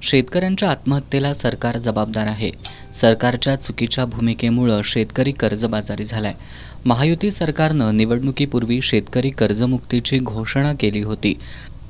शेतकऱ्यांच्या आत्महत्येला सरकार जबाबदार आहे. सरकारच्या चुकीच्या भूमिकेमुळे शेतकरी कर्जबाजारी झालाय. महायुती सरकारनं निवडणुकीपूर्वी शेतकरी कर्जमुक्तीची घोषणा केली होती.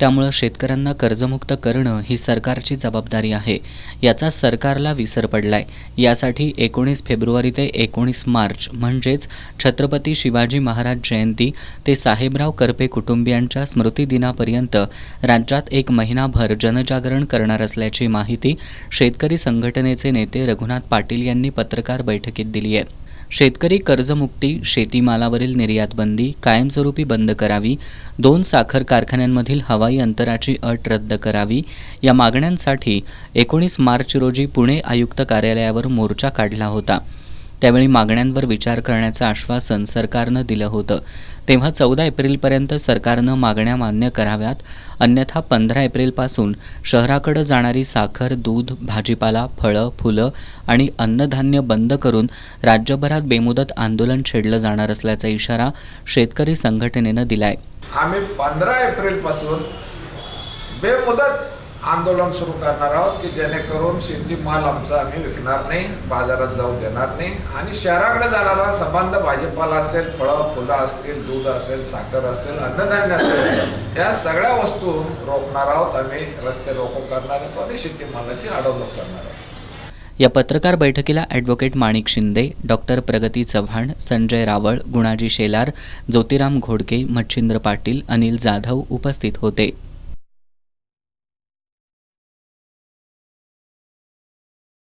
त्यामुळे शेतकऱ्यांना कर्जमुक्त करणं ही सरकारची जबाबदारी आहे. याचा सरकारला विसर पडलाय. यासाठी 19 फेब्रुवारी ते 19 मार्च म्हणजेच छत्रपती शिवाजी महाराज जयंती ते साहेबराव करपे कुटुंबियांच्या स्मृतिदिनापर्यंत राज्यात एक महिनाभर जनजागरण करणार असल्याची माहिती शेतकरी संघटनेचे नेते रघुनाथ पाटील यांनी पत्रकार बैठकीत दिली आहे. शेतकरी कर्जमुक्ती, शेतीमालावरील निर्यात बंदी कायमस्वरूपी बंद करावी, 2 साखर कारखान्यांमधील हवाई अंतराची अट रद्द करावी या मागण्यांसाठी 19 मार्च रोजी पुणे आयुक्त कार्यालयावर मोर्चा काढला होता. त्यावेळी मागण्यांवर विचार करण्याचं आश्वासन सरकारनं दिलं होतं. तेव्हा 14 एप्रिलपर्यंत सरकारनं मागण्या मान्य कराव्यात, अन्यथा 15 एप्रिलपासून शहराकडे जाणारी साखर, दूध, भाजीपाला, फळं, फुलं आणि अन्नधान्य बंद करून राज्यभरात बेमुदत आंदोलन छेडलं जाणार असल्याचा इशारा शेतकरी संघटनेनं दिलाय. आम्ही 15 एप्रिलपासून बेमुदत आंदोलन सुरू करणार आहोत की जेणेकरून शेतीमाल आमचा आम्ही विकणार नाही, बाजारात जाऊ देणार नाही आणि शहराकडे जाणारा संबंध भाजीपाला असेल, फळं फुलं असतील, दूध असेल, साखर असेल, अन्नधान्य असेल, या सगळ्या वस्तू रोखणार आहोत. आम्ही रस्ते रोको करणार आहोत आणि शेतीमालाची अडवणूक करणार आहोत. या पत्रकार बैठकीला ॲडव्होकेट माणिक शिंदे, डॉक्टर प्रगती चव्हाण, संजय रावळ, गुणाजी शेलार, ज्योतिराम घोडके, मच्छिंद्र पाटील, अनिल जाधव उपस्थित होते.